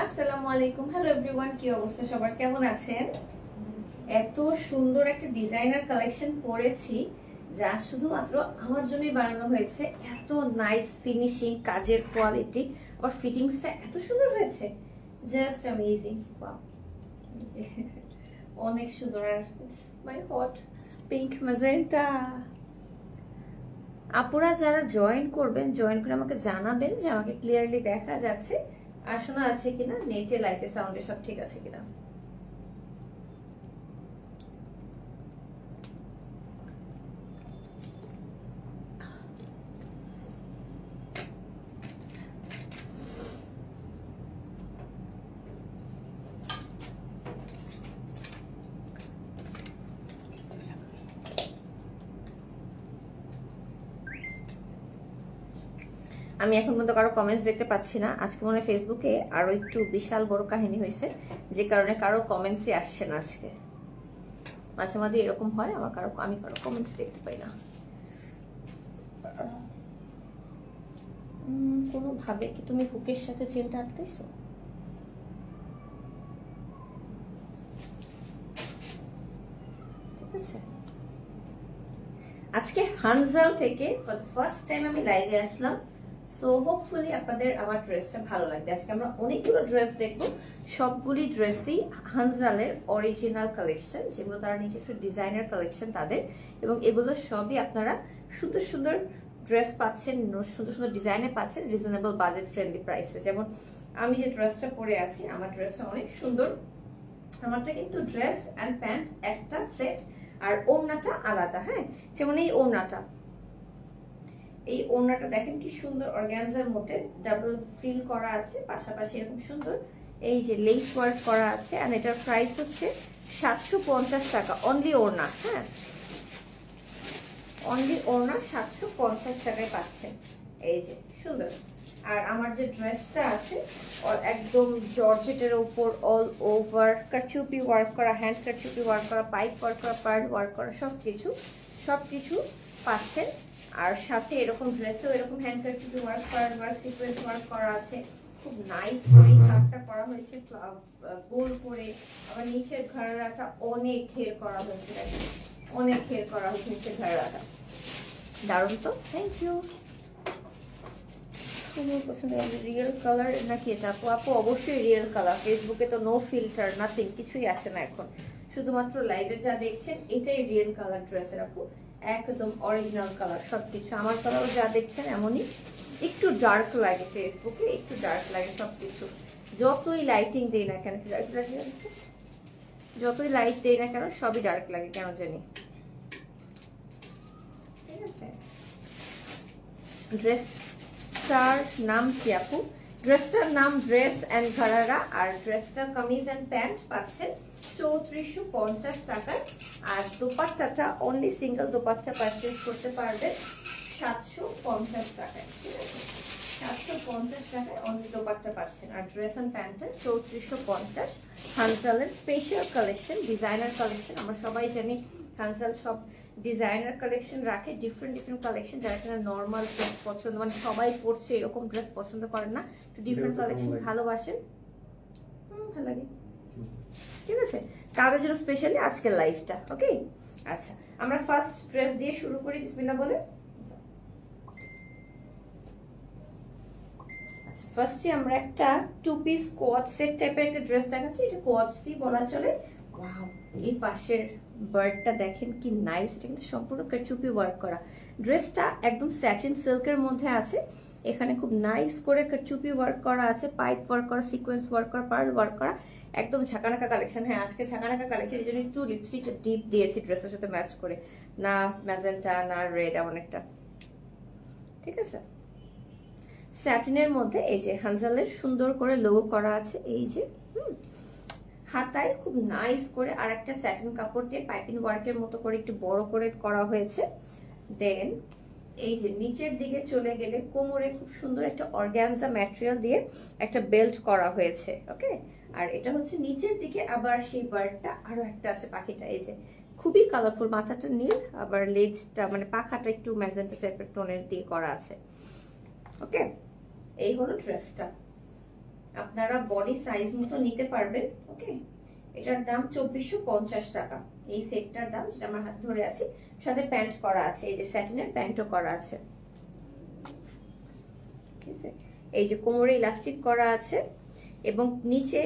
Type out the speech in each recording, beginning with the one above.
আসসালামু আলাইকুম, hello everyone, কি অবস্থা সবার, কেমন আছেন? এত সুন্দর একটা ডিজাইনার কালেকশন পরেছি যা শুধুমাত্র আমার জন্যই বানানো হয়েছে। এত নাইস ফিনিশিং, কাজের কোয়ালিটি, আবার ফিটিংসটা এত সুন্দর হয়েছে, জাস্ট অ্যামেজিং। ওয়াও, অনেক সুন্দর। আর মাই হট পিঙ্ক ম্যাজেন্টা। আপুরা যারা জয়েন করবেন, জয়েন করে আমাকে জানাবেন যে আমাকে ক্লিয়ারলি দেখা যাচ্ছে আর শোনা আছে কিনা, নেটে লাইটে সাউন্ডে সব ঠিক আছে কিনা। আমি এখন পর্যন্ত কারো কমেন্টস দেখতে পাচ্ছি না। আজকে মনে হয় ফেসবুকে আরো একটু বিশাল বড় কাহিনী হয়েছে, যে কারণে কারো কমেন্টসই আসছে না আজকে। মাঝে মাঝে এরকম হয়, আমি কারো কমেন্টস দেখতে পাই না কোনোভাবে। কি তুমি হুকের সাথে চেনটা আটকাইছো? ঠিক আছে, আজকে হানজাল থেকে ফর দ্য ফার্স্ট টাইম আমি লাইভে আসলাম। সো হোপফুলি আপনাদের আমার ড্রেসটা ভালো লাগবে। আজকে আমরা অনেকগুলো ড্রেস দেখবো, সবগুলি ড্রেসই হানজালের অরিজিনাল কালেকশন, যেগুলো তারা নিজস্ব ডিজাইনার কালেকশন তাদের, এবং এগুলো সবই আপনারা সুন্দর সুন্দর ড্রেস পাচ্ছেন, সুন্দর সুন্দর ডিজাইনে পাচ্ছেন, রিজনেবল বাজেট ফ্রেন্ডলি প্রাইসে। যেমন আমি যে ড্রেসটা পরে আছি, আমার ড্রেসটা অনেক সুন্দর। আমারটা কিন্তু ড্রেস অ্যান্ড প্যান্ট একটা সেট, আর ওড়নাটা আলাদা। হ্যাঁ, যেমন এই ওড়নাটা দেখেন কি সুন্দর, অর্গানজার মধ্যে ডাবল ফ্রিল করা আছে, পাশাপাশি এরকম সুন্দর এই যে লেস ওয়ার্ক করা আছে। আর এটার প্রাইস হচ্ছে 750 টাকা অনলি ওড়না। হ্যাঁ, অনলি ওড়না 750 টাকায় পাচ্ছেন। এই যে সুন্দর। আর আমার যে ড্রেসটা আছে একদম জর্জেটের উপর অল ওভার কারচুপি ওয়ার্ক করা, হ্যান্ড কারচুপি ওয়ার্ক করা, পাইপ ওয়ার্ক করা, পার্ল ওয়ার্ক করা, সবকিছু পাচ্ছেন। আর সাথে এরকম ড্রেসেও এরকম হ্যান্ড কারচুপি ওয়ার্ক করা, সিকোয়েন্স ওয়ার্ক করা আছে, খুব নাইস করে কাটটা করা হয়েছে গোল করে। আবার নিচের ঘাড়াটা অনেক ঘের করা হয়েছে, অনেক ঘের করা হয়েছে নিচের ঘাড়াটা, দারুণ তো। Thank you. রিয়েল কালার নাকি এটা? আপু অবশ্যই রিয়েল কালার। ফেসবুকে তো নো ফিল্টার, নাথিং, কিছুই আসে না এখন, শুধুমাত্র লাইভে যা দেখছেন এটাই রিয়েল কালার ড্রেসের। আপু একদম অরিজিনাল কালার সবকিছু। আমার কালারও যা দেখছেন এমনই, একটু ডার্ক লাগে ফেসবুকে, একটু ডার্ক লাগে সবকিছু। যতই লাইটিং দেই না কেন, যতই লাইট দেই না কেন, সবই ডার্ক লাগে কেন জানি। ঠিক আছে, ড্রেসটার নাম কি আপু? ড্রেসটার নাম ড্রেস অ্যান্ড ঘারারা। আর ড্রেসটার কামিজ অ্যান্ড প্যান্ট পাচ্ছেন 3450 টাকায়। আর দোপাট্টাটা অনলি সিঙ্গেল দোপাট্টা পারচেজ করতে পারবেন 750 টাকায়। ঠিক আছে, 750 টাকায় অনলি দোপাট্টা পাচ্ছেন। আর ড্রেস অ্যান্ড প্যান্টটা 3450। হানজালের স্পেশাল কালেকশন, ডিজাইনার কালেকশন। আমরা সবাই জানি হানজাল সব ডিজাইনার কালেকশন রাখে, ডিফারেন্ট কালেকশন। যারা কিনা নর্মাল ড্রেস পছন্দ, মানে সবাই পরছে এরকম ড্রেস পছন্দ করেন না, একটু ডিফারেন্ট কালেকশন ভালোবাসেন, ভালো লাগে। ঠিক আছে, তাদের জন্য স্পেশালি আজকের লাইভটা। ওকে, আচ্ছা আমরা ফার্স্ট ড্রেস দিয়ে শুরু করি, বিসমিল্লাহ বলে। আচ্ছা, ফার্স্টে আমরা একটা টু পিস কোয়াড সেট টাইপের একটা ড্রেস দেখাচ্ছি। এটা কোয়াড সি বলা চলে। ওয়াও, এই পাশের বার্ডটা দেখেন কি নাইস, এটা কিন্তু সম্পূর্ণ কারচুপি ওয়ার্ক করা। ড্রেসটা একদম স্যাটিন সিল্কের মধ্যে আছে। এখানে খুব নাইস করে কারচুপি ওয়ার্ক করা আছে, পাইপ ওয়ার্ক করা, সিকোয়েন্স ওয়ার্ক করা, পার্ল ওয়ার্ক করা, একদম ঝাঁকানাকা কালেকশন। হ্যাঁ, আজকে ঝাঁকানাকা কালেকশন, এই জন্য একটু লিপস্টিকটা ডিপ দিয়েছি ড্রেসের সাথে ম্যাচ করে, না ম্যাজেন্টা না রেড, এমন একটা। ঠিক আছে, স্যাটিনের মধ্যে এই যে হানজালের সুন্দর করে লোগো করা আছে। এই যে হাতায় খুব নাইস করে আর একটা স্যাটিন কাপড় দিয়ে পাইপিং ওয়ার্কের মতো করে একটু বড় করে করা হয়েছে। দেন এই যে নিচের দিকে চলে গেলে কোমরে খুব সুন্দর একটা অর্গানজা ম্যাটেরিয়াল দিয়ে একটা বেল্ট করা হয়েছে। ওকে, আর এটা হচ্ছে নিচের দিকে আবার সেই বার্ডটা আরো একটা আছে, পাখিটা এই যে খুবই কালারফুল, মাথাটা নীল, আবার লেজটা মানে পাখাটা একটু ম্যাজেন্টা টাইপের টোনের দিয়ে করা আছে। ওকে, এই হলো ড্রেসটা। আপনারা বডি সাইজ মতো নিতে পারবেন। ওকে, এটার দাম 2450 টাকা। এই সেটটার দাম, যেটা আমার হাতে ধরে আছে, সাথে প্যান্ট করা আছে, এই যে স্যাটিনের প্যান্টও করা আছে। ঠিক আছে, এই যে কোমরে ইলাস্টিক করা আছে এবং নিচে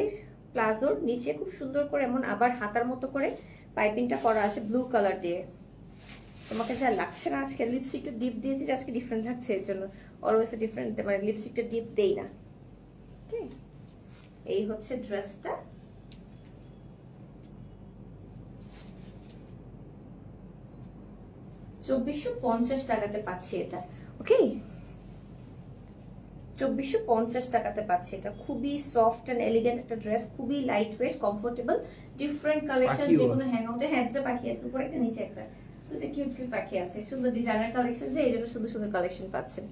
প্লাজোর নিচে খুব সুন্দর করে এমন আবার হাতার মতো করে পাইপিংটা করা আছে ব্লু কালার দিয়ে। তোমাকে যা লাগছে না আজকে, লিপস্টিকটা ডিপ দিয়েছি যে আজকে ডিফারেন্ট লাগছে, এর জন্য অলওয়েজ ডিফারেন্ট, মানে লিপস্টিকটা ডিপ দেই না। ঠিক, এই হচ্ছে ড্রেসটা। $2450 টাকাতে পাচ্ছি এটা। ওকে, 2450 টাকাতে পাচ্ছি এটা। খুবই সফট এন্ড এলিগেন্ট একটা ড্রেস, খুবই light wait, comfortable, different collection, যেগুলো হ্যাং আউটে। হ্যাঁ, দুটো পাখি আছে, উপরে একটা নিচে একটা, দুটো কিউট কিউট পাখি আছে। সুন্দর ডিজাইনার কালেকশন, যে এই জন্য সুন্দর সুন্দর কালেকশন পাচ্ছেন।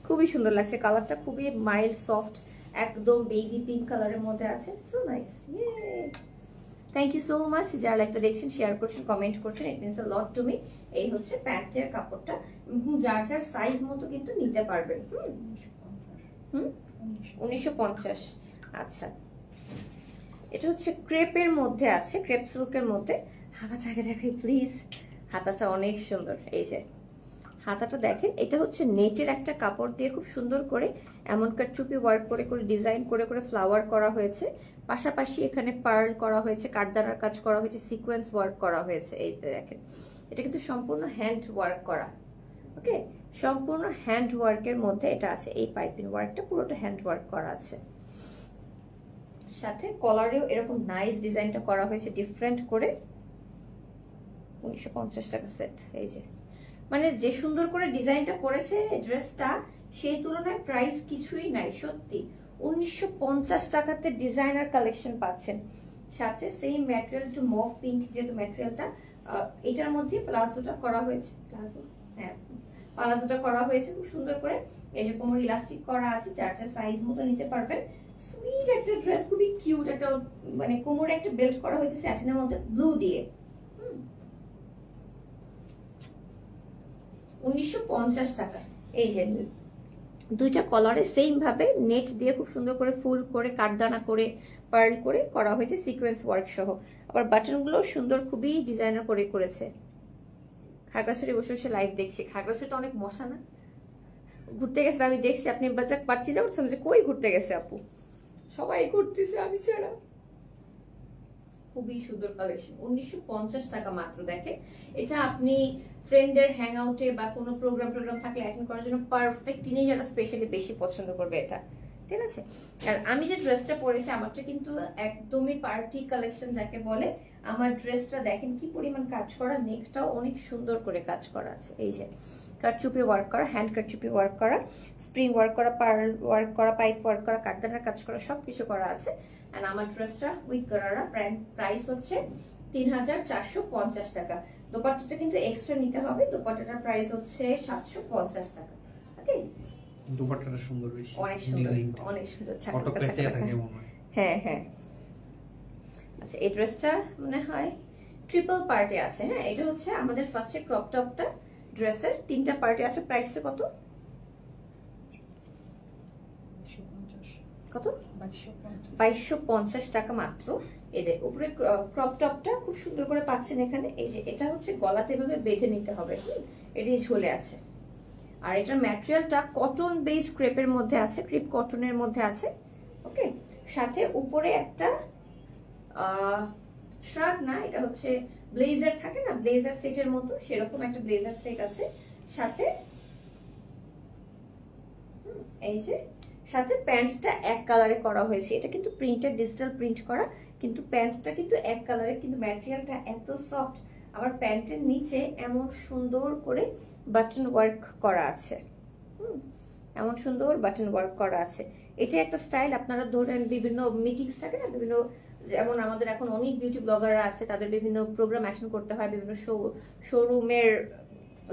খুবই সুন্দর লাগছে, কালারটা খুবই মাইল্ড সফট, একদম বেবি পিঙ্ক কালারের মধ্যে আছে। So nice, thank you so much. যারা লাইভটা দেখছেন, শেয়ার করছেন, কমেন্ট করছেন, it means a lot to me. এই হচ্ছে প্যান্টের কাপড়টা, যার যার সাইজ মতো কিন্তু নিতে পারবেন। 1950। আচ্ছা, এটা হচ্ছে ক্রেপের মধ্যে আছে, ক্রেপ সিল্কের মধ্যে। হাতাটাকে দেখেন প্লিজ, হাতাটা অনেক সুন্দর। এই যে হাতাটা দেখেন, এটা হচ্ছে নেটের একটা কাপড় দিয়ে খুব সুন্দর করে এমন কাটচুপি ওয়ার্ক করে করে ডিজাইন করে করে ফ্লাওয়ার করা হয়েছে। পাশাপাশি এখানে পার্ল করা হয়েছে, কাঠদানার কাজ করা হয়েছে, সিকোয়েন্স ওয়ার্ক করা হয়েছে। এই দেখেন, এটা কিন্তু সম্পূর্ণ হ্যান্ড ওয়ার্ক করা। ওকে, সম্পূর্ণ হ্যান্ড ওয়ার্কের মধ্যে এটা আছে। এই পাইপিং ওয়ার্কটা পুরোটা হ্যান্ড ওয়ার্ক করা আছে। সাথে কলারেও এরকম নাইস ডিজাইনটা করা হয়েছে ডিফারেন্ট করে। 1950 টাকা সেট। এই যে, মানে যে সুন্দর করে ডিজাইনটা করেছে ড্রেসটা, সেই তুলনায় প্রাইস কিছুই নাই। সত্যি 1950 টাকাতে ডিজাইনার কালেকশন পাচ্ছেন। সাথে সেই ম্যাটেরিয়াল, একটু মভ পিঙ্ক যেহেতু ম্যাটেরিয়ালটা, এটার মধ্যে প্লাজোটা করা হয়েছে। প্লাজো, হ্যাঁ, প্লাজোটা করা হয়েছে খুব সুন্দর করে। এই যে কোমর ইলাস্টিক করা আছে, যার যার সাইজ মতো নিতে পারবেন। সুইট একটা ড্রেস, খুবই কিউট একটা, মানে কোমরে একটা বেল্ট করা হয়েছে স্যাটিনের মধ্যে ব্লু দিয়ে। 1950 টাকা। এই যে দুইটা কলারে সেম ভাবে নেট দিয়ে খুব সুন্দর করে ফুল করে কাঠদানা করে পার্ল করে করা হয়েছে, সিকোয়েন্স ওয়ার্ক সহ। আবার বাটনগুলো সুন্দর, খুবই ডিজাইনার করে করেছে। খাগড়াছড়ি বসে বসে লাইভ দেখছি। খাগড়াছড়ি তো অনেক মশা না, ঘুরতে গেছে আমি দেখছি। আপনি বাচ্চা পাচ্ছি না, বলছিলাম যে কই ঘুরতে গেছে আপু, সবাই ঘুরতেছে আমি ছাড়া। খুবই সুন্দর কালেকশন, 1950 টাকা মাত্র। দেখেন, এটা আপনি ফ্রেন্ডের হ্যাং আউটে বা কোনো প্রোগ্রাম থাকলে অ্যাটেন্ড করার জন্য পারফেক্ট। টিনেজাররা স্পেশালি বেশি পছন্দ করবে এটা। ঠিক আছে, আর আমি যে ড্রেসটা পরেছি, আমারটা কিন্তু একদমই পার্টি কালেকশন যাকে বলে। আমার ড্রেসটা দেখেন কি পরিমাণ কাজ করা, নেকটাও অনেক সুন্দর করে কাজ করা আছে। এই যে কাটচুপি ওয়ার্ক করা, হ্যান্ড কাটচুপি ওয়ার্ক করা, স্প্রিং ওয়ার্ক করা, পার্ল ওয়ার্ক করা, পাইপ ওয়ার্ক করা, কাঠদানার কাজ করা, সবকিছু করা আছে। এন্ড আমার ড্রেসটা উইথ গারারা প্রাইস হচ্ছে 3450 টাকা। দোপাট্টাটা কিন্তু এক্সট্রা নিতে হবে, দোপাট্টাটার প্রাইস হচ্ছে 750 টাকা। ওকে, দোপাট্টাটা সুন্দর, বেশি অনেক সুন্দর, অনেক সুন্দর। হ্যাঁ হ্যাঁ। আচ্ছা, এই ড্রেসটা মনে হয় ট্রিপল পার্টে আছে। হ্যাঁ, এটা হচ্ছে আমাদের ফার্স্টে ক্রপ টপটা ড্রেসের 3টা পার্টে আছে। প্রাইসটা কত? কত? 2250 টাকা মাত্র। এদের উপরে ক্রপ টপটা খুব সুন্দর করে পাচ্ছেন এখানে। এই যে এটা হচ্ছে গলাতে এভাবে বেঁধে নিতে হবে, এটি ঝুলে আছে। আর এটার ম্যাটেরিয়ালটা কটন বেসড ক্রেপের মধ্যে আছে, ক্রেপ কটনের মধ্যে আছে। ওকে, সাথে উপরে একটা শ্রাগ না, এটা হচ্ছে ব্লেজার থাকে না, ব্লেজার সেটের মতো, সেরকম একটা ব্লেজার সেট আছে সাথে। এই যে সাথে প্যান্টটা এক কালারে করা হয়েছে। এটা কিন্তু প্রিন্টেড, ডিজিটাল প্রিন্ট করা, কিন্তু প্যান্টটা কিন্তু এক কালারে, কিন্তু ম্যাটেরিয়ালটা এত সফট। আবার প্যান্টের নিচে এমন সুন্দর করে বাটন ওয়ার্ক করা আছে। এমন সুন্দর বাটন ওয়ার্ক করা আছে। এটা একটা স্টাইল। আপনারা ধরেন বিভিন্ন মিটিংস থাকে না, বিভিন্ন, যেমন আমাদের এখন অনেক বিউটি ব্লগাররা আছে, তাদের বিভিন্ন প্রোগ্রাম অ্যাটেন্ড করতে হয়, বিভিন্ন শোরুমের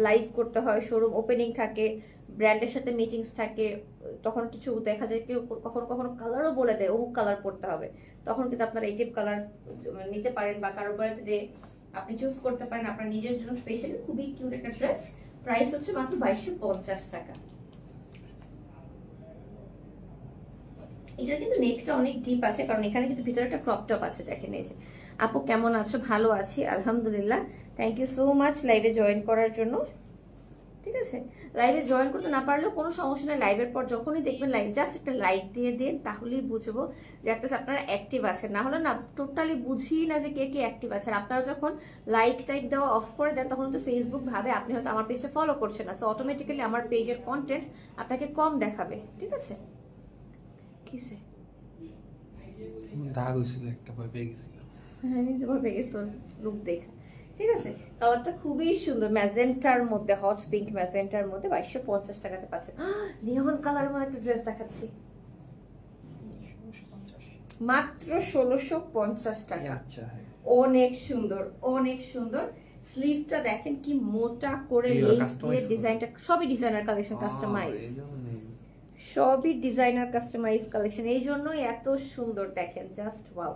লাইভ করতে হয়, শোরুম ওপেনিং থাকে, ব্র্যান্ডের সাথে মিটিংস থাকে। তখন কিছু দেখা যায় কেউ কখনো কখনো কালারও বলে দেয়, অমুক কালার পরতে হবে। তখন কিন্তু আপনারা এই টাইপ কালার নিতে পারেন, বা কারোর বাড়িতে আপনি চুজ করতে পারেন আপনার নিজের জন্য স্পেশালি। খুবই কিউট একটা ড্রেস। প্রাইস হচ্ছে মাত্র 2250 টাকা। এটার কিন্তু নেকটা অনেক ডিপ আছে, কারণ এখানে কিন্তু ভিতরে একটা ক্রপ টপ আছে। দেখেন এই যে। আপু কেমন আছো? ভালো আছি আলহামদুলিল্লাহ। থ্যাংক ইউ সো মাচ লাইভে জয়েন করার জন্য। ঠিক আছে, লাইভে জয়েন করতে না পারলেও কোনো সমস্যা নেই। লাইভের পর যখনই দেখবেন লাইভ, জাস্ট একটা লাইক দিয়ে দেন, তাহলেই বুঝবো যে একটা আপনারা অ্যাক্টিভ আছেন। না হলে না টোটালি বুঝি না যে কে কে অ্যাক্টিভ আছেন। আপনারা যখন লাইক টাইক দেওয়া অফ করে দেন, তখন তো ফেসবুক ভাবে আপনি হয়তো আমার পেজে ফলো করছেন না, সো অটোমেটিক্যালি আমার পেজের কন্টেন্ট আপনাকে কম দেখাবে। ঠিক আছে, কিসে দাগ হয়েছিল, একটা ভয় পেয়ে গেছিলাম। হ্যাঁ, আমি তো ভয় পেয়ে গেছি তোর লুক দেখা। ঠিক আছে, কালারটা খুবই সুন্দর, ম্যাজেন্টার মধ্যে, হট পিঙ্ক ম্যাজেন্টার মধ্যে 2250 টাকাতে পাচ্ছেন। নিয়ন কালারের মধ্যে একটা ড্রেস দেখাচ্ছি, মাত্র 1650 টাকা। আচ্ছা, অনেক সুন্দর, অনেক সুন্দর। স্লিভটা দেখেন কি মোটা করে লেস দিয়ে ডিজাইনটা, সবই ডিজাইনার কালেকশন, কাস্টমাইজ, সবই ডিজাইনার কাস্টমাইজ কালেকশন, এই জন্যই এত সুন্দর। দেখেন জাস্ট ওয়াও।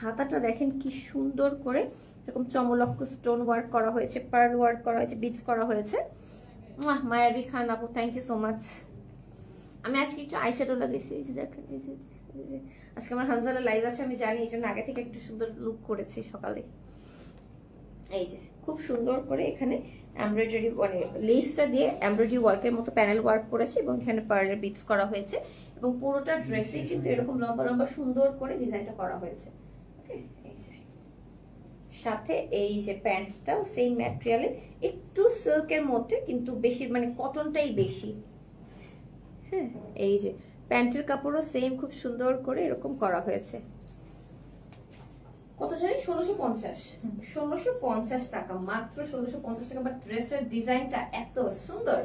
হাতাটা দেখেন কি সুন্দর করে এরকম চমলক্ষ স্টোন ওয়ার্ক করা হয়েছে, পার্ল ওয়ার্ক করা হয়েছে, বিটস করা হয়েছে। মায়াবী খান আপু, থ্যাংক ইউ সো মাচ। আমি আজকে একটু আইশ্যাডো লাগাইছি, এই যে দেখেন, এই যে আজকে আমার হানজালা লাইভ আছে, আমি জানি, এই জন্য আগে থেকে একটু সুন্দর লুক করেছি সকালে। এই যে খুব সুন্দর করে এখানে এমব্রয়ডারি, মানে লেসটা দিয়ে এমব্রয়ডারি ওয়ার্কের মতো প্যানেল ওয়ার্ক করেছে, এবং এখানে পার্লের বিটস করা হয়েছে, এবং পুরোটা ড্রেসে কিন্তু এরকম লম্বা লম্বা সুন্দর করে ডিজাইনটা করা হয়েছে। ওকে, এই যে সাথে এই যে প্যান্টসটাও সেম ম্যাটেরিয়ালে, একটু সিল্কের মধ্যে, কিন্তু বেশি মানে কটনটাই বেশি। হ্যাঁ, এই যে প্যান্টের কাপড়ও সেম খুব সুন্দর করে এরকম করা হয়েছে। কত জানি? 1650 টাকা, মাত্র 1650 টাকা। বাট ড্রেসের ডিজাইনটা এত সুন্দর,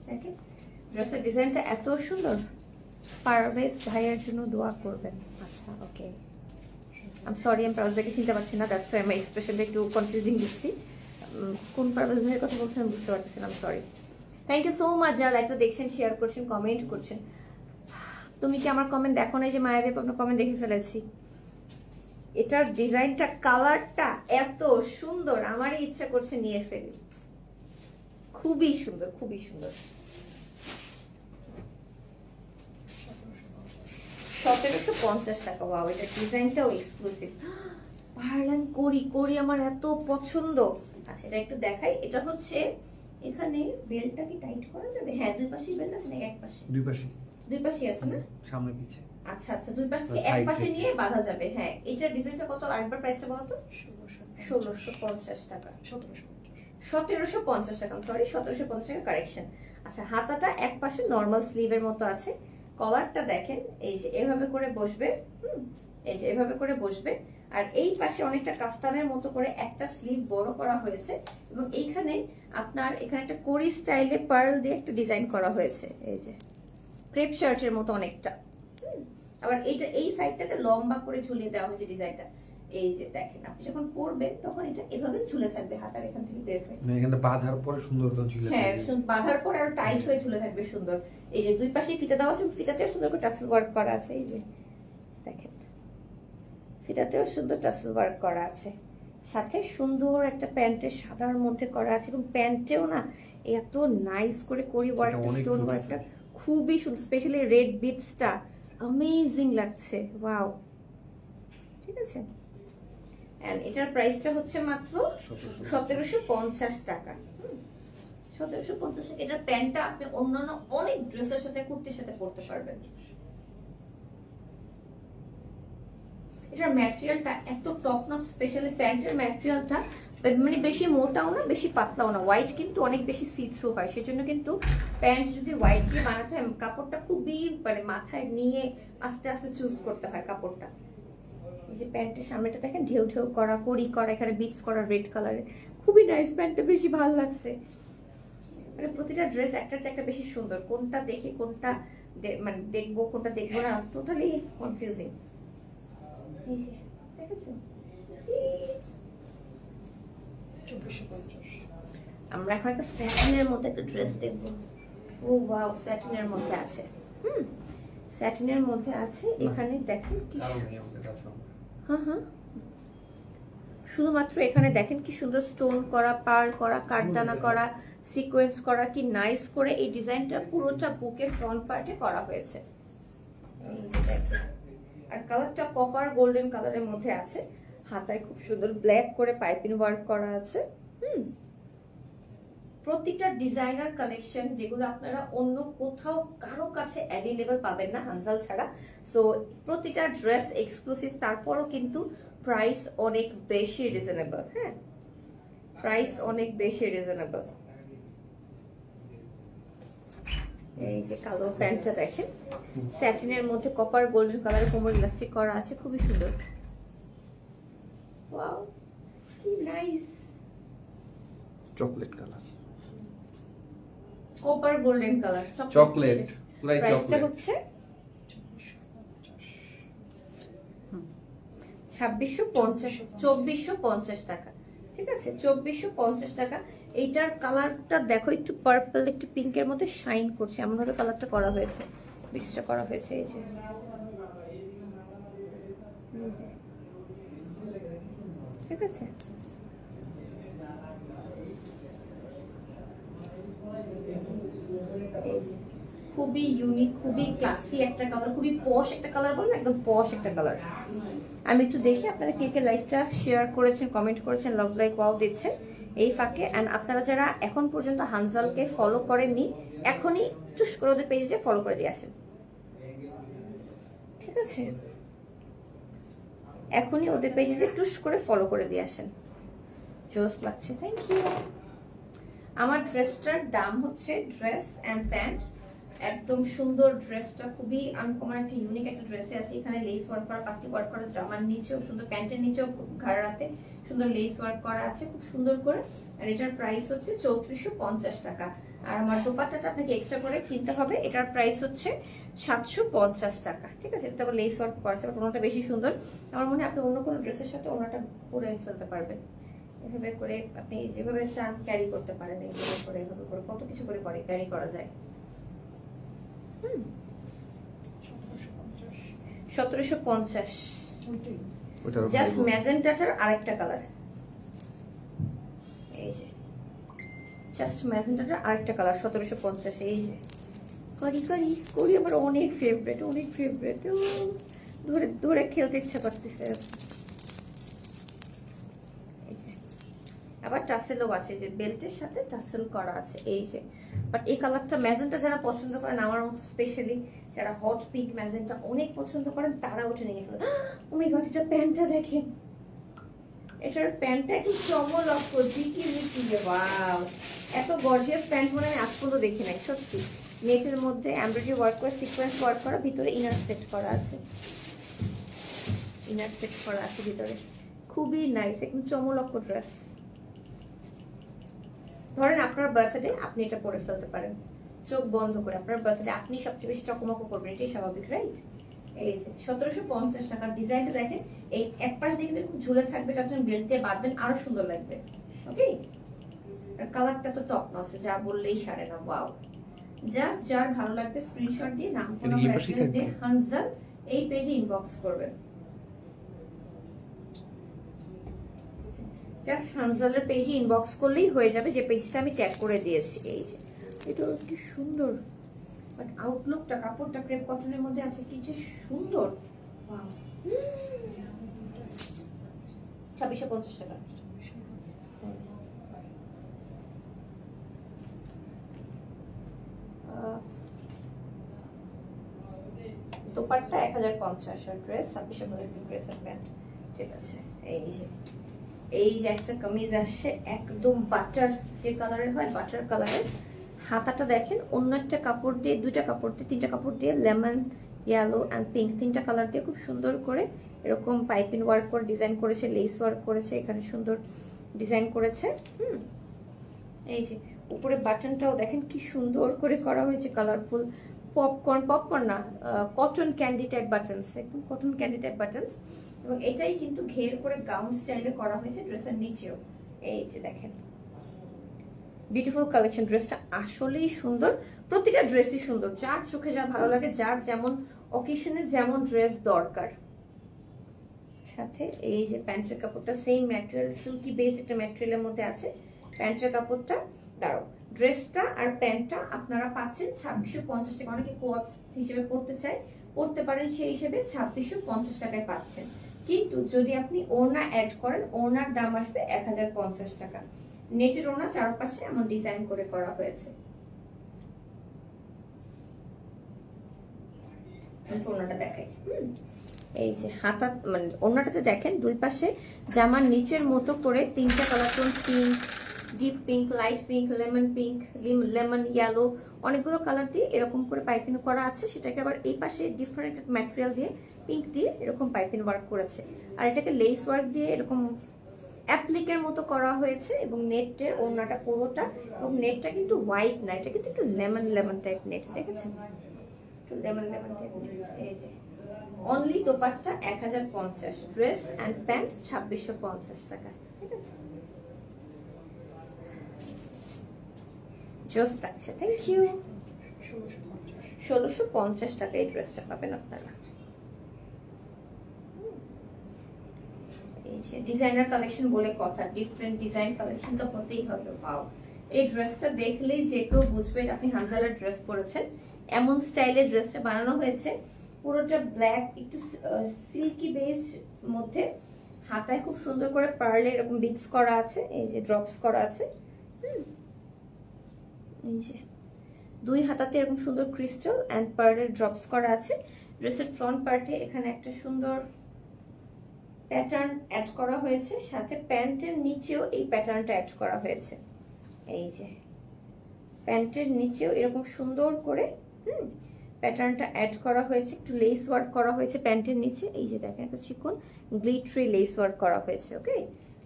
দেখেন ড্রেসের ডিজাইনটা এত সুন্দর। পারভেজ ভাইয়ের জন্য দোয়া করবেন। আচ্ছা, ওকে, আই এম সরি, আমি পারভেজ ভাইকে চিনতে পারছি না, দ্যাটস ওয়াই আমার এক্সপ্রেশনটা একটু কনফিউজিং দিচ্ছি। কোন পারভেজ ভাইয়ের কথা বলছেন বুঝতে পারতেছি না, I am sorry. Thank you so much যারা লাইভটা দেখছেন, শেয়ার করছেন, কমেন্ট করছেন। তুমি কি আমার কমেন্ট দেখো নাই? যে মায়াবী আপনার কমেন্ট দেখে ফেলেছি। এটার ডিজাইনটা, কালারটা এত সুন্দর, আমারই ইচ্ছা করছে নিয়ে ফেলি। খুবই সুন্দর, খুবই সুন্দর। 1750 টাকা। ওয়াও, এটা ডিজাইনটাও এক্সক্লুসিভ। পার্লান করি আমার এত পছন্দ। আচ্ছা, এটা একটু দেখাই। এটা হচ্ছে এখানে বেল্টটা কি টাইট করা যাবে? হ্যাঁ, দুই পাশে বেল্ট আছে, না এক পাশে? দুই পাশে আছে না, সামনে পিছে। আচ্ছা, দুই পাশ থেকে এক পাশে নিয়ে বাঁধা যাবে। হ্যাঁ, এটার ডিজাইনটা কত? আরেকবার প্রাইসটা বলো তো। 1650 টাকা, 1750 টাকা, সরি 1750 টাকা, কারেকশন। আচ্ছা, হাতাটা এক পাশে নরমাল স্লিভের মতো আছে। কলারটা দেখেন, এই যে এভাবে করে বসবে, এই যে এভাবে করে বসবে, আর এই পাশে অনেকটা কাফতানের মতো করে একটা স্লিভ বড় করা হয়েছে, এবং এইখানে আপনার এখানে একটা কোরি স্টাইলে পার্ল দিয়ে একটা ডিজাইন করা হয়েছে, এই যে ক্রেপ শার্টের মতো অনেকটা। আবার এইটা এই সাইডটাতে লম্বা করে ঝুলিয়ে দেওয়া হয়েছে ডিজাইনটা। এই যে দেখেন, আপনি যখন পরবেন তখন এটা এভাবে ঝুলে থাকবে, হাতার এখান থেকে বের হয়ে, মানে এখানে বাঁধার পরে সুন্দর করে ঝুলে থাকবে। হ্যাঁ, বাঁধার পরে আর টাইট হয়ে ঝুলে থাকবে সুন্দর। এই যে দুই পাশে ফিতা দেওয়া আছে, ফিতাতেও সুন্দর করে টাসেল ওয়ার্ক করা আছে। এই যে দেখেন, ফিতাতেও সুন্দর টাসেল ওয়ার্ক করা আছে, সাথে সুন্দর একটা প্যান্টের সাদার মধ্যে করা আছে, এবং প্যান্টেও না এত নাইস করে করি ওয়ার্কটা, স্টোন ওয়ার্কটা খুবই সুন্দর, স্পেশালি রেড বিটসটা অ্যামেজিং লাগছে। ওয়াও, ঠিক আছে। এন্ড এটার প্রাইসটা হচ্ছে মাত্র 1750 টাকা। 1750 টাকা। এটার প্যান্টটা আপনি অন্যান্য অনেক ড্রেসের সাথে, কুর্তির সাথে পরতে পারবেন। এটার ম্যাটেরিয়ালটা এত টপ নচ, স্পেশালি প্যান্টের ম্যাটেরিয়ালটা মানে বেশি মোটাও না, বেশি পাতলাও না। হোয়াইট কিন্তু অনেক বেশি সি থ্রু হয়, সেজন্য কিন্তু প্যান্ট যদি হোয়াইট দিয়ে বানাতে হয়, কাপড়টা খুবই মানে মাথায় নিয়ে আস্তে আস্তে চুজ করতে হয় কাপড়টা। এই যে প্যান্টের সামনেটা দেখেন, ঢেউ ঢেউ করা, কড়ি করা, এখানে বিটস করা রেড কালারের, খুবই নাইস। প্যান্টটা বেশি ভালো লাগছে, মানে প্রতিটা ড্রেস একটার চেয়ে একটা বেশি সুন্দর। কোনটা দেখে কোনটা মানে দেখবো, কোনটা দেখবো না, টোটালি কনফিউজিং। এই যে দেখেছেন, আমরা এখন একটা স্যাটিনের মধ্যে একটা ড্রেস দেখবো। ও ওয়াও, স্যাটিনের মধ্যে আছে, স্যাটিনের মধ্যে আছে। এখানে দেখেন কি, হ্যাঁ, শুধুমাত্র এখানে দেখেন কি সুন্দর স্টোন করা, পার্ল করা, কাঠদানা করা, সিকোয়েন্স করা, কি নাইস করে এই ডিজাইনটা পুরোটা বুকের ফ্রন্ট পার্টে করা হয়েছে। এই যে দেখেন, আর কালারটা কপার গোল্ডেন কালারের মধ্যে আছে। হাতায় খুব সুন্দর ব্ল্যাক করে পাইপিং ওয়ার্ক করা আছে। প্রতিটা ডিজাইনার কালেকশন যেগুলো আপনারা অন্য কোথাও কারো কাছে অ্যাভেলেবল পাবেন না হানজাল ছাড়া। সো প্রতিটা ড্রেস এক্সক্লুসিভ, তারপরও কিন্তু প্রাইস অনেক বেশি রিজনেবল। হ্যাঁ, প্রাইস অনেক বেশি রিজনেবল। এই যে কালো প্যান্টটা দেখেন, স্যাটিনের মধ্যে কপার গোল্ডেন কালারের কোমর ইলাস্টিক করা আছে, খুবই সুন্দর। ওয়াও, কি nice. Chocolate colour, copper golden colour, chocolate. প্রাইসটা হচ্ছে 2450 টাকা। ঠিক আছে, 2450 টাকা। এইটার কালারটা দেখো, একটু পার্পল একটু পিঙ্কের মধ্যে শাইন করছে, এমন ভাবে কালারটা করা হয়েছে, মিক্সটা করা হয়েছে। এই যে ঠিক আছে, এই যে খুবই ইউনিক, খুবই ক্লাসি একটা কালার, খুবই পশ একটা কালার, বলেন একদম পশ একটা কালার। আমি একটু দেখি আপনারা কে কে লাইভটা শেয়ার করেছেন, কমেন্ট করেছেন, লাভ লাইক ওয়াও দিচ্ছেন এই ফাঁকে। অ্যান্ড আপনারা যারা এখন পর্যন্ত হানজালকে ফলো করেননি, এখনই টুস করে ওদের পেজে ফলো করে দিয়ে আসেন। ঠিক আছে, এখনই ওদের পেজে যে টুস করে ফলো করে দিয়ে আসেন। জোস লাগছে, থ্যাংক ইউ। আমার ড্রেসটার দাম হচ্ছে, ড্রেস অ্যান্ড প্যান্ট একদম সুন্দর। ড্রেসটা খুবই আনকমন একটা ইউনিক একটা ড্রেসে আছে। এখানে লেস ওয়ার্ক করা, পাতি ওয়ার্ক করা, জামার নিচেও সুন্দর, প্যান্টের নিচেও ঘাড়াতে সুন্দর লেস ওয়ার্ক করা আছে খুব সুন্দর করে। আর এটার প্রাইস হচ্ছে 3450 টাকা। আর আমার দোপাট্টাটা আপনাকে এক্সট্রা করে কিনতে হবে, এটার প্রাইস হচ্ছে 750 টাকা। ঠিক আছে, এটা লেস ওয়ার্ক করা আছে, বাট ওনাটা বেশি সুন্দর। আমার মনে হয় আপনি অন্য কোনো ড্রেসের সাথে ওনাটা পরে ফেলতে পারবেন। এভাবে করে আপনি যেভাবে চান ক্যারি করতে পারেন, এইভাবে করে এভাবে করে কত কিছু করে ক্যারি করা যায়। 1750 জাস্ট ম্যাজেন্টাটার আরেকটা কালার। এই যে জাস্ট ম্যাজেন্টাটার আরেকটা কালার 1750। এই যে করি করি করি আমার অনেক ফেভারিট, অনেক ফেভারিট। ধরে ধরে খেলতে ইচ্ছা করতেছে। আবার টাসেলও আছে, যে বেল্টের সাথে টাসেল করা আছে। এই যে বাট এই কালারটা ম্যাজেন্টা যারা পছন্দ করেন, আমার মতো স্পেশালি যারা হট পিঙ্ক ম্যাজেন্টা অনেক পছন্দ করেন, তারা ওটা নিয়ে ফেলেন। ও মাই গড, এটা প্যান্টটা দেখেন, এটার প্যান্টটা একটু চমলক্ষ, ঝিকিমিকি। ওয়াও, এত গর্জিয়াস প্যান্ট মনে আমি আজ পর্যন্ত দেখি নাই সত্যি। নেটের মধ্যে এমব্রয়ডারি ওয়ার্ক করা, সিকোয়েন্স ওয়ার্ক করা, ভিতরে ইনার সেট করা আছে, ইনার সেট করা আছে ভিতরে, খুবই নাইস, একদম চমলক্ষ ড্রেস। ধরেন আপনার বার্থডে, আপনি এটা পরে ফেলতে পারেন চোখ বন্ধ করে। আপনার বার্থডে আপনি সবচেয়ে বেশি চকমক করবেন, এটাই স্বাভাবিক, রাইট? এই যে 1750 টাকার ডিজাইনটা দেখেন। এই এক পাশ দিয়ে কিন্তু ঝুলে থাকবে, তার জন্য বেল্ট দিয়ে বাঁধবেন, আরো সুন্দর লাগবে। ওকে, আর কালারটা তো টপ নচ, যা বললেই সারে না। ওয়াও, জাস্ট যার ভালো লাগবে স্ক্রিনশট দিয়ে নাম ফোন নাম্বার অ্যাড্রেস দিয়ে হানজাল এই পেজে ইনবক্স করবেন। জাস্ট হানজালের পেজে ইনবক্স করলেই হয়ে যাবে, যে পেজটা আমি ট্যাগ করে দিয়েছি। এই যে এটা কি সুন্দর, বাট আউটলুকটা, কাপড়টা ক্রেপ কটনের মধ্যে আছে, কি যে সুন্দর। 2650 টাকা। দোপাট্টা 1050 আর ড্রেস 2650 ড্রেস আর প্যান্ট। ঠিক আছে, এই যে এই যে একটা কামিজ আসছে একদম বাটার যে কালারের হয়, বাটার কালারের। হাতাটা দেখেন, অন্য একটা কাপড় দিয়ে, দুইটা কাপড় দিয়ে, তিনটা কাপড় দিয়ে, লেমন, ইয়েলো অ্যান্ড পিঙ্ক, তিনটা কালার দিয়ে খুব সুন্দর করে এরকম পাইপিং ওয়ার্ক করে ডিজাইন করেছে, লেস ওয়ার্ক করেছে, এখানে সুন্দর ডিজাইন করেছে। এই যে উপরে বাটনটাও দেখেন কি সুন্দর করে করা হয়েছে, কালারফুল পপকর্ন না, কটন ক্যান্ডি টাইপ বাটনস, একদম কটন ক্যান্ডি টাইপ বাটনস। এবং এটাই কিন্তু ঘের করে গাউন স্টাইলে করা হয়েছে ড্রেসের নিচেও। এই যে দেখেন, বিউটিফুল কালেকশন। ড্রেসটা আসলেই সুন্দর, প্রতিটা ড্রেসই সুন্দর, যার চোখে যা ভালো লাগে, যার যেমন অকেশনে যেমন ড্রেস দরকার। সাথে এই যে প্যান্টের কাপড়টা সেম ম্যাটেরিয়াল, সিল্কি বেস একটা ম্যাটেরিয়ালের মধ্যে আছে প্যান্টের কাপড়টা। দাঁড়াও, ড্রেসটা আর প্যান্টটা আপনারা পাচ্ছেন 2650 টাকা। অনেকে কোয়ার্স হিসেবে পড়তে চায়, পড়তে পারেন, সেই হিসেবে 2650 টাকায় পাচ্ছেন। কিন্তু যদি আপনি ওড়না অ্যাড করেন, ওড়নার দাম আসবে 1050 টাকা। নেটের ওড়না চারপাশে এমন ডিজাইন করে করা হয়েছে। ওড়নাটা দেখাই। এই যে হাতা মানে ওড়নাটাতে দেখেন দুই পাশে জামার নিচের মতো করে তিনটা colour tone, pink, deep pink, light pink, lemon pink, lemon yellow, অনেকগুলো কালার দিয়ে এরকম করে পাইপিং করা আছে। সেটাকে আবার এই পাশে ডিফারেন্ট ম্যাটেরিয়াল দিয়ে পিঙ্ক দিয়ে এরকম পাইপিং ওয়ার্ক করেছে। আর এটাকে লেস ওয়ার্ক দিয়ে এরকম অ্যাপ্লিকের মতো করা হয়েছে। এবং নেটের ওড়নাটা পুরোটা, এবং নেটটা কিন্তু হোয়াইট না, এটা কিন্তু একটু লেমন লেমন টাইপ নেট, দেখেছেন? একটু লেমন লেমন টাইপ নেট। এই যে only dupatta 1050, dress and pants 2650 টাকা। ঠিক আছে, জোস থাকছে। Thank you. 1650 টাকা এই ড্রেসটা পাবেন আপনারা। এই যে ডিজাইনার কালেকশন বলে কথা, ডিফারেন্ট ডিজাইন কালেকশন তো হতেই হবে। পাও এই ড্রেসটা দেখলেই যে কেউ বুঝবে আপনি হানজালার ড্রেস পরেছেন। এমন স্টাইলের ড্রেসটা বানানো হয়েছে, পুরোটা ব্ল্যাক, একটু সিল্কি বেস মধ্যে, হাতায় খুব সুন্দর করে পার্লে এরকম বিটস করা আছে, এই যে ড্রপস করা আছে। এই যে দুই হাতাতে এরকম সুন্দর ক্রিস্টাল এন্ড পার্লের ড্রপস করা আছে। ড্রেসের ফ্রন্ট পার্টে এখানে একটা সুন্দর প্যাটার্ন অ্যাড করা হয়েছে, সাথে প্যান্টের নিচেও এই প্যাটার্নটা অ্যাড করা হয়েছে। এই যে প্যান্টের নিচেও এরকম সুন্দর করে প্যাটার্নটা অ্যাড করা হয়েছে, একটু লেস ওয়ার্ক করা হয়েছে প্যান্টের নিচে। এই যে দেখেন একটা চিকন গ্লিটারি লেস ওয়ার্ক করা হয়েছে। ওকে,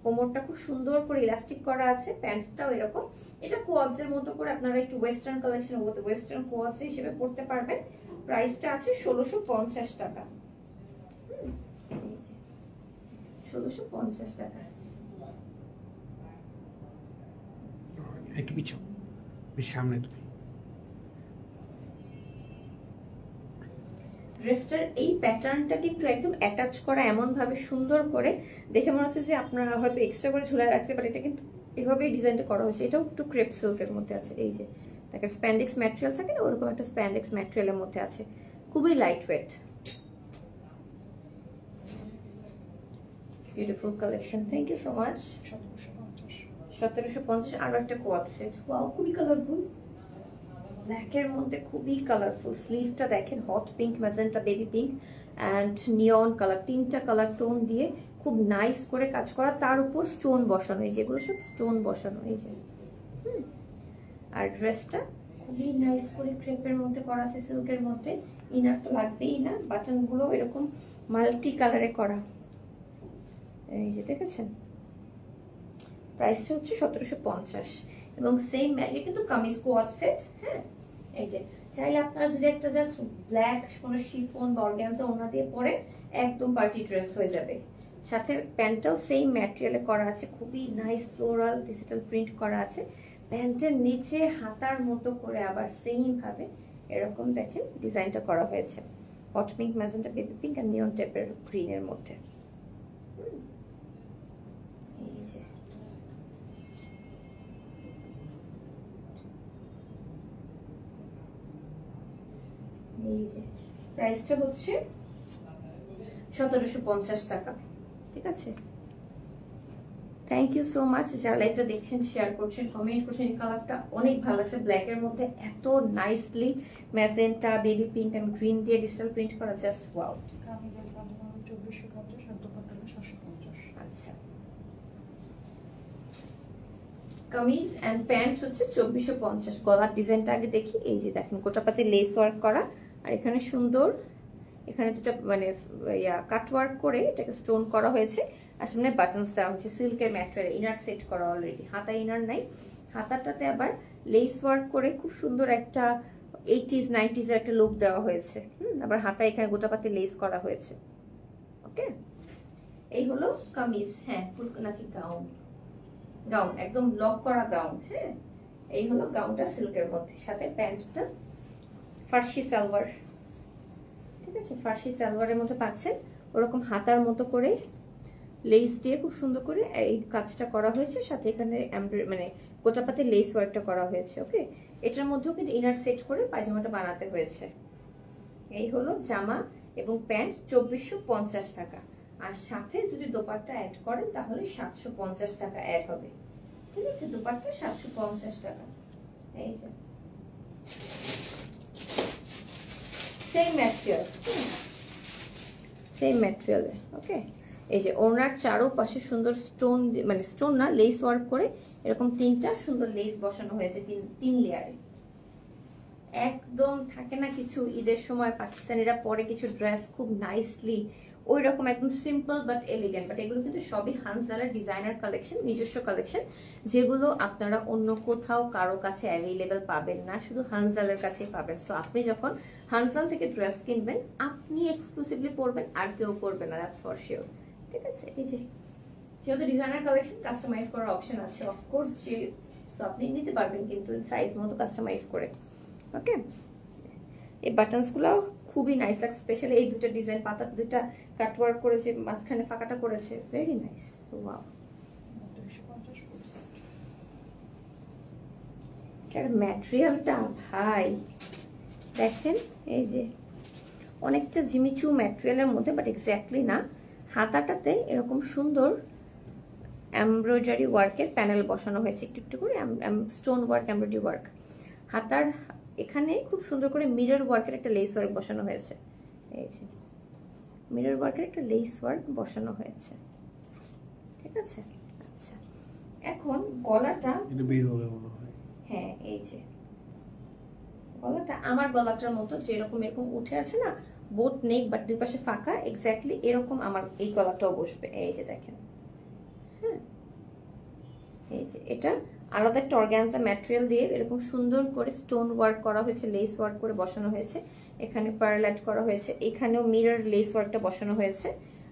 কোমরটা খুব সুন্দর করে ইলাস্টিক করা আছে, প্যান্টটাও এরকম। এটা কোয়াডস এর মতো করে আপনারা একটু ওয়েস্টার্ন কালেকশন, ওয়েস্টার্ন কোয়াডস হিসেবে পড়তে পারবেন। প্রাইসটা আছে 1650 টাকা। 1650 টাকা। একটু পিছু, সামনে তুমি। ড্রেসটার এই প্যাটার্নটা কিন্তু একদম অ্যাটাচ করা এমন ভাবে সুন্দর করে, দেখে মনে হচ্ছে যে আপনারা হয়তো এক্সট্রা করে ঝুলায় রাখছে, বাট এটা কিন্তু এভাবেই ডিজাইনটা করা হয়েছে। এটাও একটু ক্রেপ সিল্কের মধ্যে আছে। এই যে দেখেন স্প্যান্ডেক্স ম্যাটেরিয়াল থাকে না, ওরকম একটা স্প্যান্ডেক্স ম্যাটেরিয়ালের মধ্যে আছে, খুবই light weight, beautiful collection. Thank you so much. 1750। আরো একটা কোয়াড সেট, ওয়াও খুবই কালারফুল, ব্ল্যাকের মধ্যে খুবই কালারফুল। স্লিভটা দেখেন hot pink, magenta, baby pink and neon colour, তিনটা কালার টোন দিয়ে খুব নাইস করে কাজ করা, তার উপর স্টোন বসানো। এই যেগুলো সব স্টোন বসানো। এই যে আর ড্রেসটা খুবই নাইস করে ক্রেপের মধ্যে করা আছে, সিল্কের মধ্যে। ইনার তো লাগবেই না, বাটনগুলো এরকম মাল্টি কালারে করা। এই যে দেখেছেন, প্রাইসটা হচ্ছে 1750। এবং সেম ম্যাটেরিয়াল কিন্তু কামিজ কোয়াড সেট। হ্যাঁ, এই যে চাইলে আপনারা যদি একটা জাস্ট ব্ল্যাক কোনো শিফন বা অর্গানজা ওড়না দিয়ে পরে একদম পার্টি ড্রেস হয়ে যাবে। সাথে প্যান্টটাও সেম ম্যাটেরিয়ালে করা আছে, খুবই নাইস ফ্লোরাল ডিজিটাল প্রিন্ট করা আছে। প্যান্টের নিচে হাতার মতো করে আবার সেম ভাবে এরকম দেখেন ডিজাইনটা করা হয়েছে, hot pink, magenta, baby pink আর নিয়ন টাইপের গ্রিনের মধ্যে। এই যে এই যে প্রাইসটা হচ্ছে 1750 টাকা। ঠিক আছে, থ্যাংক ইউ সো মাচ। যারা লাইভটা দেখছেন, শেয়ার করছেন, কমেন্ট করছেন। এই কালারটা অনেক ভালো লাগছে, ব্ল্যাকের মধ্যে এত nicely magenta, baby pink and green দিয়ে ডিজিটাল প্রিন্ট করা, জাস্ট ওয়াও। আচ্ছা, কামিজ এন্ড প্যান্ট হচ্ছে 2450। গলার ডিজাইনটা আগে দেখি। এই যে দেখেন গোটাপাতি লেস ওয়ার্ক করা, আর এখানে সুন্দর, এখানে দুটো মানে কাট ওয়ার্ক করে এটাকে স্টোন করা হয়েছে, আর সামনে বাটনস দেওয়া হচ্ছে সিল্কের ম্যাটেরিয়াল। ইনার সেট করা অলরেডি, হাতা ইনার নাই। হাতাটাতে আবার লেস ওয়ার্ক করে খুব সুন্দর একটা 80s 90s এর একটা লুক দেওয়া হয়েছে। আবার হাতা এখানে গোটাপাতি লেস করা হয়েছে। ওকে, এই হলো কামিজ। হ্যাঁ, ফুল নাকি গাউন, গাউন একদম লক করা গাউন। হ্যাঁ, এই হলো গাউনটা সিল্কের মধ্যে, সাথে প্যান্টটা ফার্সি সালোয়ার। ঠিক আছে, ফার্সি সালোয়ারের মধ্যে পাচ্ছেন, ওরকম হাতার মতো করে লেস দিয়ে খুব সুন্দর করে এই কাজটা করা হয়েছে, সাথে এখানে মানে গোটাপাতে লেস ওয়ার্কটা করা হয়েছে। ওকে, এটার মধ্যেও কিন্তু ইনার সেট করে পায়জামাটা বানাতে হয়েছে। এই হলো জামা এবং প্যান্ট 2450 টাকা। আর সাথে যদি দোপাট্টা অ্যাড করেন তাহলে 750 টাকা অ্যাড হবে। ঠিক আছে, দোপাট্টা 750 টাকা। এই যে সেম ম্যাটেরিয়াল, সেম ম্যাটেরিয়ালে। ওকে, এই যে ওনার চারোপাশে সুন্দর স্টোন, মানে স্টোন না, লেস ওয়ার্ক করে এরকম 3টা সুন্দর লেস বসানো হয়েছে 3 লেয়ারে। একদম থাকে না কিছু ঈদের সময় পাকিস্তানিরা পরে কিছু ড্রেস খুব নাইসলি ওই রকম একদম সিম্পল বাট এলিগেন্ট, বাট এগুলো কিন্তু সবই হানজালার ডিজাইনার কালেকশন, নিজস্ব কালেকশন, যেগুলো আপনারা অন্য কোথাও কারো কাছে অ্যাভেলেবেল পাবেন না, শুধু হানজালের কাছেই পাবেন। সো আপনি যখন হানজাল থেকে ড্রেস কিনবেন আপনি এক্সক্লুসিভলি পরবেন, আর কেউ পরবে না, দ্যাটস ফর শিওর। ঠিক আছে, এই যে যেহেতু ডিজাইনার কালেকশন কাস্টমাইজ করার অপশন আছে অফকোর্স, যে সো আপনি নিতে পারবেন কিন্তু সাইজ মতো কাস্টমাইজ করে। ওকে, এই বাটনসগুলো খুবই নাইস লাগে, স্পেশালি এই দুটো ডিজাইন, পাতা দুটা কাটওয়ার্ক করেছে, মাঝখানে ফাঁকাটা করেছে, ভেরি নাইস। ওয়াও, এটার ম্যাটেরিয়ালটা ভাই দেখেন, এই যে অনেকটা জিমিচু ম্যাটেরিয়ালের মধ্যে, বাট এক্স্যাক্টলি না। হাতাটাতে এরকম সুন্দর এমব্রয়ডারি ওয়ার্কের প্যানেল বসানো হয়েছে, একটু একটু করে স্টোন ওয়ার্ক, এমব্রয়ডারি ওয়ার্ক। হাতার এখানে খুব সুন্দর করে মিরর ওয়ার্কের একটা লেস ওয়ার্ক বসানো হয়েছে। এই যে মিরর ওয়ার্কের একটা লেস ওয়ার্ক বসানো হয়েছে। ঠিক আছে, আচ্ছা এখন গলাটা এটা বের হবে মনে হয়। হ্যাঁ, এই যে গলাটা আমার গলাটার মতো, যেরকম এরকম উঠে আছে না, বোট নেক বাট দুই পাশে ফাঁকা, এক্স্যাক্টলি এরকম আমার এই গলাটাও বসবে। এই যে দেখেন, হ্যাঁ এই যে এটা আলাদা একটা অর্গানজা ম্যাটেরিয়াল দিয়ে এরকম সুন্দর করে স্টোন ওয়ার্ক করা হয়েছে, লেস ওয়ার্ক করে বসানো হয়েছে, এখানে পার্ল অ্যাড করা হয়েছে, এখানেও মিরর লেস ওয়ার্কটা বসানো হয়েছে।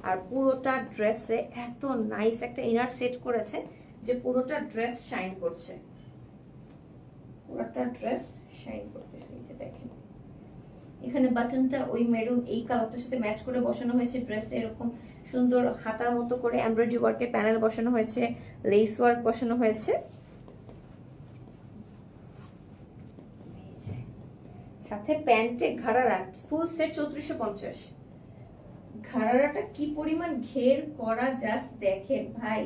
আর পুরোটা ড্রেসে এত নাইস একটা ইনার সেট করেছে যে পুরোটা ড্রেস শাইন করছে, পুরোটা ড্রেস শাইন করতেছে। এই যে দেখেন এখানে বাটনটা ওই মেরুন এই কালারটার সাথে ম্যাচ করে বসানো হয়েছে, ড্রেসে এরকম সুন্দর হাতার মতো করে এমব্রয়ডারি ওয়ার্কের প্যানেল বসানো হয়েছে, লেস ওয়ার্ক বসানো হয়েছে। সাথে প্যান্টে ঘাড়ারা ফুল সেট 3450। ঘাড়ারাটা কি পরিমাণ ঘের করা, জাস্ট দেখেন ভাই,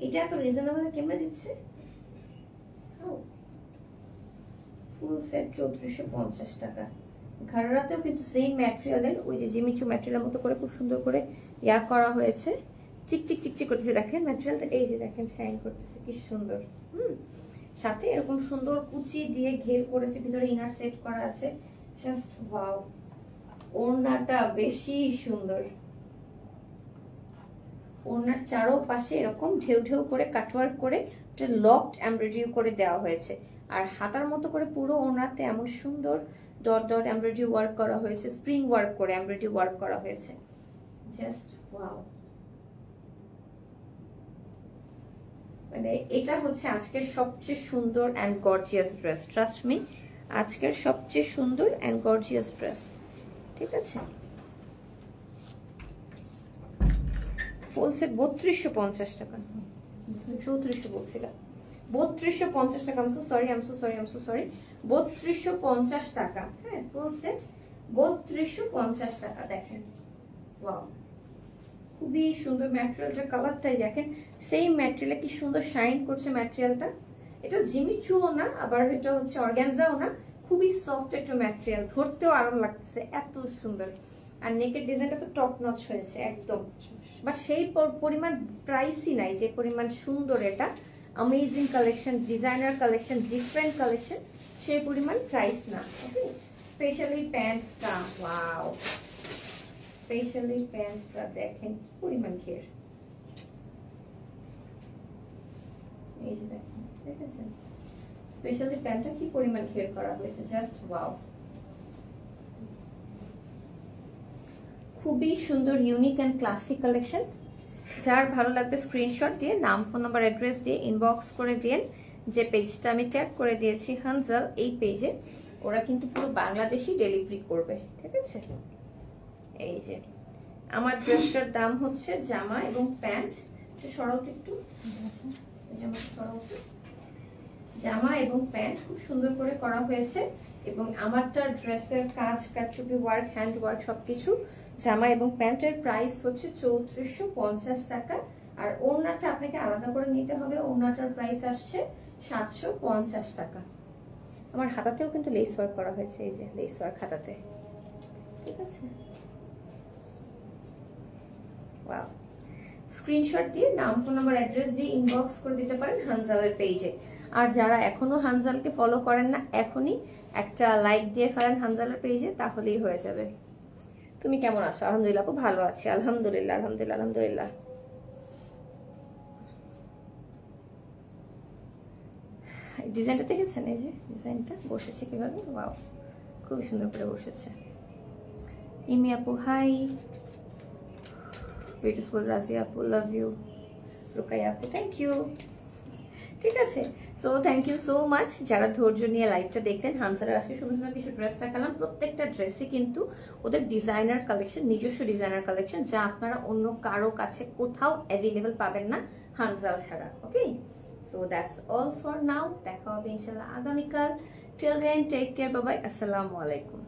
এটা এত রিজনেবল কেমনে দিচ্ছে। ফুল সেট 3450 টাকা। ঘাড়ারাতেও কিন্তু সেম ম্যাটেরিয়ালের, ওই যে জিমিচু ম্যাটেরিয়ালের মতো করে খুব সুন্দর করে ইয়া করা হয়েছে, চিকচিক চিকচিক করতেছে। দেখেন ম্যাটেরিয়ালটা, এই যে দেখেন শাইন করতেছে কি সুন্দর। সাথে এরকম সুন্দর কুচি দিয়ে ঘের করেছে, ভিতরে ইনার সেট করা আছে, জাস্ট ওয়াও। ওড়নাটা বেশি সুন্দর, ওড়নার চারোপাশে এরকম ঢেউ ঢেউ করে কাটওয়ার্ক করে একটা লকড এমব্রয়ডারি করে দেওয়া হয়েছে। আর হাতার মতো করে পুরো ওড়নাতে এমন সুন্দর ডট ডট এমব্রয়ডারি ওয়ার্ক করা হয়েছে, স্প্রিং ওয়ার্ক করে এমব্রয়ডারি ওয়ার্ক করা হয়েছে, জাস্ট ওয়াও। মানে এটা হচ্ছে আজকের সবচেয়ে সুন্দর and gorgeous dress, trust me, আজকের সবচেয়ে সুন্দর অ্যান্ড গর্জিয়াস ড্রেস। ঠিক আছে, ফুল সেট 3250 টাকা, 3400 বলছিলাম, 3250 টাকা। আম সো সরি 3250 টাকা। হ্যাঁ, ফুল সেট 3250 টাকা। দেখেন ওয়াও, খুবই সুন্দর ম্যাটেরিয়ালটা, কালারটাই দেখেন, সেম ম্যাটেরিয়ালে কি সুন্দর শাইন করছে ম্যাটেরিয়ালটা। এটা জিমিচুও না, আবার এটা হচ্ছে অর্গানজাও না, খুবই সফট একটা ম্যাটেরিয়াল, ধরতেও আরাম লাগতেছে, এত সুন্দর। আর নেকের ডিজাইনটা তো টপ নচ হয়েছে একদম, বাট সেই পরিমাণ প্রাইসই নাই যে পরিমাণ সুন্দর। এটা amazing collection, designer collection, different collection, সেই পরিমাণ প্রাইস না। ওকে, স্পেশালি প্যান্টসটা ওয়াও, স্পেশালি প্যান্টসটা দেখেন কি পরিমাণ ঘের, এই যে দেখেন, দেখেছেন স্পেশালি প্যান্টটা কি পরিমাণ ঘের করা হয়েছে, জাস্ট ওয়াও। খুবই সুন্দর ইউনিক অ্যান্ড ক্লাসিক কালেকশন। যার ভালো লাগবে স্ক্রিনশট দিয়ে নাম, ফোন নাম্বার, অ্যাড্রেস দিয়ে ইনবক্স করে দিন। যে পেজটা আমি ট্যাগ করে দিয়েছি হানজাল, এই পেজে ওরা কিন্তু পুরো বাংলাদেশি ডেলিভারি করবে। ঠিক আছে, এই যে আমার ড্রেসটার দাম হচ্ছে জামা এবং প্যান্ট, একটু সরাও একটু, জামা এবং প্যান্ট খুব সুন্দর করে করা হয়েছে। এবং আমারটা ড্রেসের কাজ, কারচুপি ওয়ার্ক, হ্যান্ড ওয়ার্ক সবকিছু। জামা এবং প্যান্টের প্রাইস হচ্ছে 3450 টাকা। আর ওড়নাটা আপনাকে আলাদা করে নিতে হবে, ওড়নাটার প্রাইস আসছে 750 টাকা। আমার হাতাতেও কিন্তু লেস ওয়ার্ক করা হয়েছে, এই যে লেস ওয়ার্ক হাতাতে, ঠিক আছে। ওয়াও, স্ক্রিনশট দিয়ে নাম, ফোন নাম্বার, অ্যাড্রেস দিয়ে ইনবক্স করে দিতে পারেন হানজালের পেজে। আর যারা এখনো হানজালকে ফলো করেন না, এখনই একটা লাইক দিয়ে ফেলেন হানজালের পেজে, তাহলেই হয়ে যাবে। তুমি কেমন আছো? আলহামদুলিল্লাহ, খুব ভালো আছি, আলহামদুলিল্লাহ আলহামদুলিল্লাহ আলহামদুলিল্লাহ। ডিজাইনটা দেখেছেন? এই যে ডিজাইনটা বসেছে কিভাবে, ওয়াও, খুবই সুন্দর করে বসেছে। ইমি আপু হাই, বিউটিফুল রাজিয়া আপু লাভ ইউ, রুকাইয়া আপু থ্যাংক ইউ। ঠিক আছে, so thank you so much যারা ধৈর্য নিয়ে লাইভটা দেখলেন। হানজালের আজকে সুন্দর সুন্দর কিছু ড্রেস দেখালাম, প্রত্যেকটা ড্রেসই কিন্তু ওদের ডিজাইনার কালেকশন, নিজস্ব ডিজাইনার কালেকশন, যা আপনারা অন্য কারো কাছে কোথাও অ্যাভেলেবল পাবেন না হানজাল ছাড়া। Okay, so that's all for now, দেখা হবে ইনশাল্লাহ আগামীকাল। Till then take care, bye bye, আসসালামু আলাইকুম।